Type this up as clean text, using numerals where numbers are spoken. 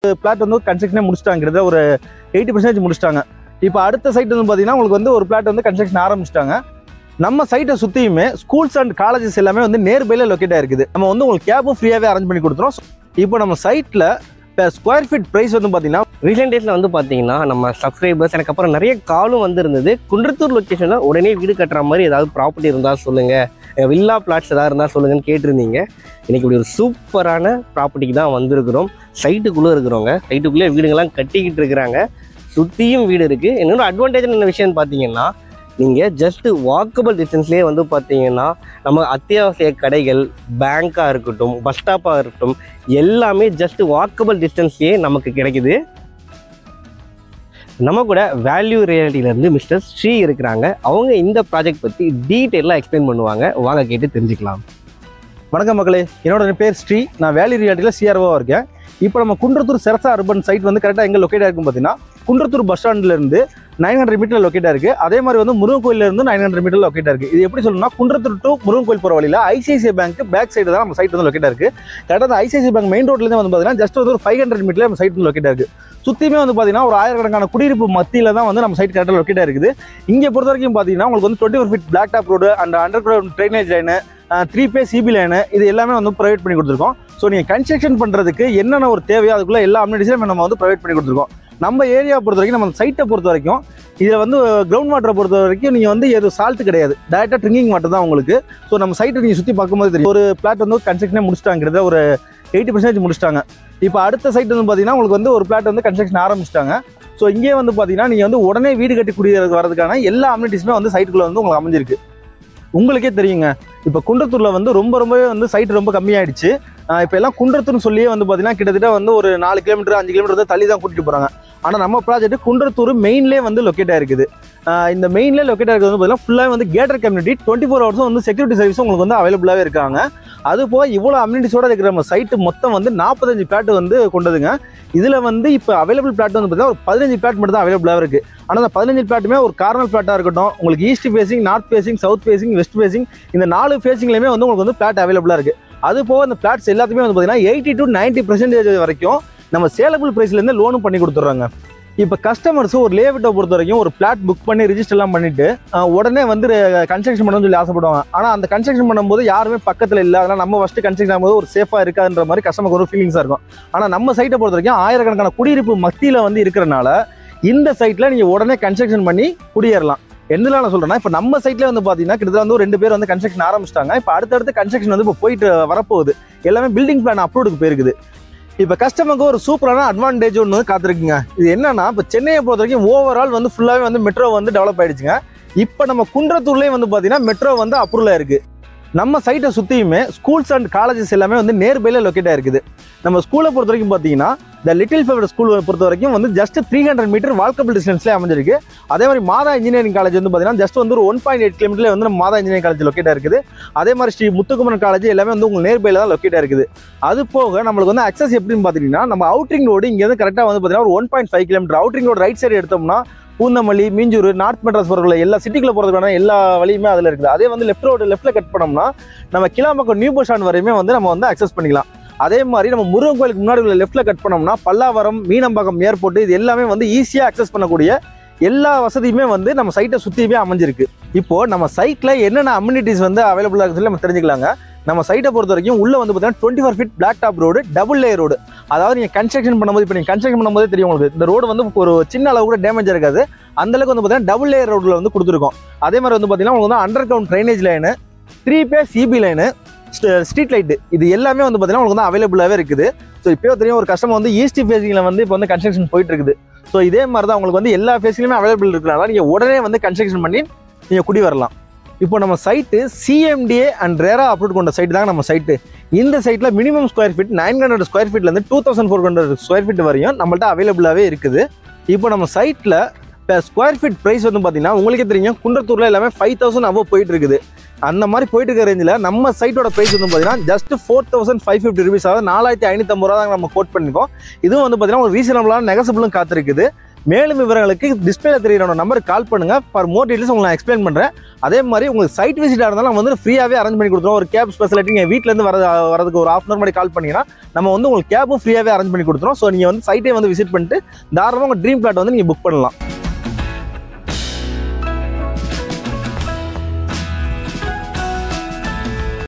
Plot வந்து கன்ஸ்ட்ரக்ஷனே முடிச்சிட்டாங்க, ஒரு 80% முடிச்சிட்டாங்க. இப்போ அடுத்த சைட் வந்து பார்த்தீங்கன்னா உங்களுக்கு வந்து ஒரு பிளாட் வந்து கன்ஸ்ட்ரக்ஷன் ஆரம்பிச்சிட்டாங்க. நம்ம சைட்டை சுற்றியுமே ஸ்கூல்ஸ் அண்ட் காலேஜஸ் எல்லாமே வந்து நேர்பையில் லொக்கேட் ஆயிருக்குது. நம்ம வந்து உங்களுக்கு கேபும் ஃப்ரீயாகவே அரேஞ்ச் பண்ணி கொடுத்துரும். இப்போ நம்ம சைட்டில் இப்போ ஸ்கொயர் ஃபீட் ப்ரைஸ் வந்து பார்த்தீங்கன்னா ரீசெண்ட் டேஸில் வந்து பார்த்தீங்கன்னா நம்ம சப்ஸ்கிரைபர்ஸ் எனக்கு அப்புறம் நிறைய காலும் வந்துருந்தது. குன்றத்தூர் லொக்கேஷனில் உடனே வீடு கட்டுற மாதிரி ஏதாவது ப்ராப்பர்ட்டி இருந்தால் சொல்லுங்கள், வில்லா பிளாட்ஸ் ஏதாவது இருந்தால் சொல்லுங்கன்னு கேட்டிருந்தீங்க. இன்றைக்கி இப்படி ஒரு சூப்பரான ப்ராப்பர்ட்டிக்கு தான் வந்திருக்கிறோம். சைட்டுக்குள்ளே இருக்கிறவங்க சைட்டுக்குள்ளே வீடுங்கள்லாம் கட்டிக்கிட்டு இருக்கிறாங்க, சுற்றியும் வீடு இருக்குது. இன்னொரு அட்வான்டேஜ் என்ன விஷயம்னு பார்த்தீங்கன்னா, நீங்கள் ஜஸ்ட்டு வாக்கபிள் டிஸ்டன்ஸ்லேயே வந்து பார்த்தீங்கன்னா நம்ம அத்தியாவசிய கடைகள், பேங்காக இருக்கட்டும், பஸ் ஸ்டாப்பாக இருக்கட்டும், எல்லாமே ஜஸ்ட்டு வாக்கபிள் டிஸ்டன்ஸ்லேயே நமக்கு கிடைக்குது. நம்ம கூட வேல்யூ ரியாலிட்டியிலேருந்து மிஸ்டர் ஸ்ரீ இருக்கிறாங்க. அவங்க இந்த ப்ராஜெக்ட் பற்றி டீட்டெயிலாக எக்ஸ்பிளைன் பண்ணுவாங்க. வாங்க கேட்டு தெரிஞ்சுக்கலாம். வணக்கம் மக்களே, என்னோட பேர் ஸ்ரீ. நான் வேல்யூ ரியாலிட்டியில் சிஆர்ஓவாக இருக்கேன். இப்போ நம்ம குன்றத்தூர் செரசா அர்பன் சைட் வந்து கரெக்டாக எங்கே லொக்கேட் ஆகிருக்கும் பார்த்தீங்கன்னா, குன்றத்தூர் பஸ் ஸ்டாண்ட்லேருந்து 900 மீட்டர் லொக்கேட் ஆயிருக்கு. அதே மாதிரி வந்து முருகன் கோயிலேருந்து 900 மீட்டர் லொக்கேட் ஆயிருக்கு. இது எப்படி சொல்லணும்னா, குன்றத்தூர் டு முருகன் கோயில் போகிற வழியில் ஐசிஐசிஐ பேங்க் பேக் சைடு தான் நம்ம சைட் வந்து லொக்கேட் ஆயிருக்கு. கரெக்டாக ஐசிஐசிஐ பேங்க் மெயின் ரோட்லேருந்து வந்து பார்த்தீங்கன்னா ஜஸ்ட் வந்து ஒரு 500 மீட்டர் நம்ம சைட் வந்து லொக்கேட் ஆயிருக்கு. சுற்றியுமே வந்து பார்த்தீங்கன்னா ஒரு ஆயிரக்கணக்கான குடியிருப்பு மத்தியில் தான் வந்து நம்ம சைட் கரெக்டாக லொக்கேட் ஆயிருக்குது. இங்கே பொறுத்த வரைக்கும் பார்த்தீங்கன்னா உங்களுக்கு வந்து 24 feet black top road and underground drainage line, 3 phase CB line, இது எல்லாமே வந்து ப்ரொவைட் பண்ணி கொடுத்துருக்கோம். ஸோ நீங்கள் கன்ஸ்ட்ரக்ஷன் பண்ணுறதுக்கு என்னென்ன ஒரு தேவையோ அதுக்குள்ளே எல்லா அம்யூனிட்டிஸும் நம்ம வந்து ப்ரொவைட் பண்ணி கொடுத்துருக்கோம். நம்ம ஏரியா பொறுத்த வரைக்கும், நம்ம சைட்டை பொறுத்த வரைக்கும், இதில் வந்து கிரவுண்ட் வாட்டரை பொறுத்த வரைக்கும் நீங்கள் வந்து எதுவும் சால்ட் கிடையாது, டேரெக்டாக ட்ரிங்கிங் வாட்டர் தான் உங்களுக்கு. ஸோ நம்ம சைட்டை நீங்கள் சுற்றி பார்க்கும்போது தெரியும். ஒரு பிளாட் வந்து கன்ஸ்ட்ரக்ஷனே முடிச்சிட்டாங்க, ஒரு 80% முடிச்சிட்டாங்க. இப்போ அடுத்த சைட் வந்து பார்த்தீங்கன்னா உங்களுக்கு வந்து ஒரு பிளாட் வந்து கன்ஸ்ட்ரக்ஷன் ஆரம்பிச்சிட்டாங்க. ஸோ இங்கே வந்து பார்த்தீங்கன்னா நீங்கள் வந்து உடனே வீடு கட்டி வரதுக்கான எல்லா அம்யூனிட்டிஸுமே வந்து சைட்டுக்குள்ளே வந்து உங்களுக்கு அமைஞ்சிருக்கு. உங்களுக்கே தெரியுங்க, இப்போ குன்றத்தூரில் வந்து ரொம்பவே வந்து சைட் ரொம்ப கம்மியாயிடுச்சு. இப்போ எல்லாம் குன்றத்தூர்னு சொல்லியே வந்து பார்த்தீங்கன்னா கிட்டத்தட்ட வந்து ஒரு 4 கிலோமீட்டர் 5 கிலோமீட்டர் வந்து தள்ளி தான் கூட்டிட்டு போகிறாங்க. ஆனால் நம்ம ப்ராஜெக்ட் குன்றத்தூர் மெயின்லேயே வந்து லொக்கேட் ஆயிருக்குது. இந்த மெயின்லேயே லொக்கேட் ஆகிறது வந்து பார்த்தீங்கன்னா ஃபுல்லாக வந்து கேட்டர் கம்யூனிட்டி, 24 ஹவர்ஸும் வந்து செக்யூரிட்டி சர்வீஸும் உங்களுக்கு வந்து அவைலபிளாகவே இருக்காங்க. அது போக இவ்வளோ அம்யூனிட்டிஸோட இருக்கிற நம்ம சைட்டு மொத்தம் வந்து 45 பிளாட் வந்து கொண்டதுங்க. இதில் வந்து இப்போ அவைலபிள் பிளாட் வந்து பார்த்தீங்கன்னா ஒரு 15 பிளாட் மட்டும் தான் அவைலபிளாக இருக்குது. ஆனால் அந்த 15 பிளாட்டுமே ஒரு கார்னர் பிளாட்டாக இருக்கட்டும், உங்களுக்கு east facing, north facing, south facing, west facing, இந்த 4 ஃபேசிங்லேயுமே வந்து உங்களுக்கு வந்து பிளாட் அவைலபிளாக இருக்குது. அது போக இந்த பிளாட்ஸ் எல்லாத்துக்குமே வந்து பார்த்தீங்கன்னா 80 to 90% வரைக்கும் நம்ம சேலபிள் ப்ரைஸ்லேருந்து லோனும் பண்ணி கொடுத்துட்றாங்க. இப்போ கஸ்டமர்ஸ் ஒரு லேஅவுட்டை பொறுத்த வரைக்கும் ஒரு பிளாட் புக் பண்ணி ரிஜிஸ்டர்லாம் பண்ணிட்டு உடனே வந்து கன்ஸ்ட்ரக்ஷன் பண்ணணும்னு சொல்லி ஆசைப்படுவாங்க. ஆனால் அந்த கன்ஸ்ட்ரக்ஷன் பண்ணும்போது யாருமே பக்கத்தில் இல்லை, அதனால் நம்ம ஃபஸ்ட்டு கன்ஸ்ட்ரக்ஷன் ஆகும்போது ஒரு சேஃபாக இருக்காதுன்ற மாதிரி கஸ்டமருக்கு ஒரு ஃபீலிங்ஸாக இருக்கும். ஆனால் நம்ம சைட்டை பொறுத்த வரைக்கும் ஆயிரக்கணக்கான குடியிருப்பு மத்தியில் வந்து இருக்கிறனால இந்த சைட்டில் நீங்கள் உடனே கன்ஸ்ட்ரக்ஷன் பண்ணி குடியேறலாம். எந்தனால நான் சொல்கிறேன்னா, இப்போ நம்ம சைட்டில் வந்து பார்த்தீங்கன்னா கிட்டத்தட்ட வந்து ஒரு 2 பேர் வந்து கன்ஸ்ட்ரக்ஷன் ஆரம்பிச்சிட்டாங்க. இப்போ அடுத்தடுத்து கன்ஸ்ட்ரக்ஷன் வந்து இப்போ போயிட்டு வரப்போகுது. எல்லாமே பில்டிங் பிளான் அப்ரூவ்டுக்கு போயிருக்குது. இப்போ கஸ்டமருக்கு ஒரு சூப்பரான அட்வான்டேஜ் ஒன்று காத்திருக்குங்க. இது என்னன்னா, இப்போ சென்னையை பொறுத்த வரைக்கும் ஓவரால் வந்து ஃபுல்லாகவே வந்து மெட்ரோ வந்து டெவலப் ஆயிடுச்சுங்க. இப்போ நம்ம குன்றத்தூர்லேயே வந்து பார்த்தீங்கன்னா மெட்ரோ வந்து அப்ரூவல் ஆயிருக்கு. நம்ம சைட்டை சுற்றியுமே ஸ்கூல்ஸ் அண்ட் காலேஜஸ் எல்லாமே வந்து நேர்பையில் லொக்கேட் ஆயிருக்குது. நம்ம ஸ்கூலை பொறுத்த வரைக்கும் பார்த்தீங்கன்னா இந்த லிட்டில் ஃபேவர் ஸ்கூல் பொறுத்த வரைக்கும் வந்து ஜஸ்ட் 300 மீட்டர் வாக்கபிள் டிஸ்டன்ஸ்லேயே அமைஞ்சிருக்கு. அதே மாதிரி மாதா இன்ஜினியரிங் காலேஜ் வந்து பார்த்தீங்கன்னா ஜஸ்ட் வந்து ஒரு 1.8 கிலோமீட்டர்ல வந்து நம்ம மாதா இன்ஜினியரிங் காலேஜ் லொக்கேட் இருக்குது. அதே மாதிரி ஸ்ரீ முத்துக்குமரன் காலேஜ் எல்லாமே வந்து உங்களுக்கு நேர்பையில் தான் லொக்கேட் இருக்குது. அது போக நம்மளுக்கு வந்து அக்சஸ் எப்படின்னு பார்த்தீங்கன்னா, நம்ம அவுட்ரிங் ரோடு இங்கேருந்து கரெக்டாக வந்து பார்த்தீங்கன்னா ஒரு 1.5 kilometre outer ring road right side எடுத்தோம்னா பூந்தமல்லி, மீஞ்சூர், நார்த் மெட்ராஸ் போகிற எல்லா சிட்டிக்குள்ள போகிறதுக்கான எல்லா வழியுமே அதில் இருக்குது. அதே வந்து லெஃப்ட்டில் கட் பண்ணோம்னா நம்ம கிளாம்பக்கம் நியூ பஸ் ஸ்டாண்ட் வரையுமே வந்து நம்ம வந்து அக்சஸ் பண்ணிக்கலாம். அதே மாதிரி நம்ம முருகன் கோயிலுக்கு முன்னாடி உள்ள லெஃப்ட்டில் கட் பண்ணோம்னா பல்லாவரம், மீனம்பாக்கம் ஏர்போர்ட், இது எல்லாமே வந்து ஈஸியாக அக்சஸ் பண்ணக்கூடிய எல்லா வசதியுமே வந்து நம்ம சைட்டை சுற்றியுமே அமைஞ்சிருக்கு. இப்போது நம்ம சைட்டில் என்னென்ன அம்யூனிட்டிஸ் வந்து அவைலபிளாக இருக்குன்னு சொல்லி நம்ம தெரிஞ்சுக்கலாங்க. நம்ம சைட்டை பொறுத்த வரைக்கும் உள்ளே வந்து பார்த்தீங்கன்னா 24 feet black top road, double layer road. அதாவது நீங்கள் கன்ஸ்ட்ரக்ஷன் பண்ணும்போது, இப்போ நீங்கள் கன்ஸ்ட்ரக்ஷன் பண்ணும்போதே தெரியும் உங்களுக்கு, இந்த ரோடு வந்து ஒரு சின்ன அளவு கூட டேமேஜ் இருக்காது. அந்தளவுக்கு வந்து பார்த்தீங்கன்னா டபுள் லேயர் ரோடில் வந்து கொடுத்துருக்கோம். அதே மாதிரி வந்து பார்த்தீங்கன்னா உங்களுக்கு வந்து underground drainage line, 3 phase CB line, street light, இது எல்லாமே வந்து பார்த்தீங்கன்னா உங்களுக்கு வந்து அவைலபிளாகவே இருக்குது. ஸோ இப்போ தெரியும் ஒரு கஸ்டமர் வந்து ஈஸ்ட் ஃபேசிங்கில் வந்து இப்போ வந்து கன்ஸ்ட்ரக்ஷன் போயிட்டு இருக்குது. ஸோ இதே மாதிரி தான் உங்களுக்கு வந்து எல்லா ஃபேஸிலுமே அவைலபிள் இருக்கிறனால நீங்கள் உடனே வந்து கன்ஸ்ட்ரக்ஷன் பண்ணி நீங்கள் குடி வரலாம். இப்போ நம்ம site CMDA and RERA approve கொண்ட சைட்டு தாங்க நம்ம சைட்டு. இந்த சைட்டில் மினிமம் ஸ்கொயர் ஃபீட் 900 ஸ்கொயர் ஃபீட்லேருந்து 2400 ஸ்கொயர் ஃபீட் வரையும் நம்மள்ட்ட அவைலபிளாகவே இருக்குது. இப்போ நம்ம சைட்டில் இப்போ ஸ்கொயர் ஃபீட் ப்ரைஸ் வந்து பார்த்தீங்கன்னா உங்களுக்கே தெரியும், குன்றத்தூரில் எல்லாமே 5000 அபோவ் போயிட்டு இருக்குது. அந்த மாதிரி போயிட்டு இருக்க ரேஞ்சில் நம்ம சைட்டோட ப்ரைஸ் வந்து பார்த்தீங்கன்னா ஜஸ்ட் 4550 ருபீஸ், அதாவது 4550 ரூபா தான் நம்ம கோட் பண்ணியிருக்கோம். இதுவும் வந்து பார்த்தீங்கன்னா ஒரு ரீசனபிளான நெகசபிளும் காத்திருக்குது. மேலும் விவரங்களுக்கு டிஸ்பிளேல தெரியுற நம்பருக்கு கால் பண்ணுங்க. ஃபார் மோர் டீடைல்ஸ் உங்களுக்கு நான் எக்ஸ்பிளைன் பண்ணுறேன். அதே மாதிரி உங்களுக்கு சைட் விசிட்டாக இருந்தாலும் நம்ம வந்து ஃப்ரீயாகவே அரேஞ்ச் பண்ணி கொடுத்துருவோம். ஒரு கேப் ஸ்பெஷாலிட்டி நீங்கள் வீட்டிலேருந்து வரதுக்கு ஒரு ½ hour முன்னாடி கால் பண்ணிங்கன்னா நம்ம வந்து உங்களுக்கு கேபும் ஃப்ரீயாகவே அரேஞ்ச் பண்ணி கொடுத்துருவோம். ஸோ நீங்கள் வந்து சைட்டே வந்து விசிட் பண்ணிட்டு தாராளமாக உங்கள் ட்ரீம் பிளாட் வந்து நீங்கள் புக் பண்ணலாம்.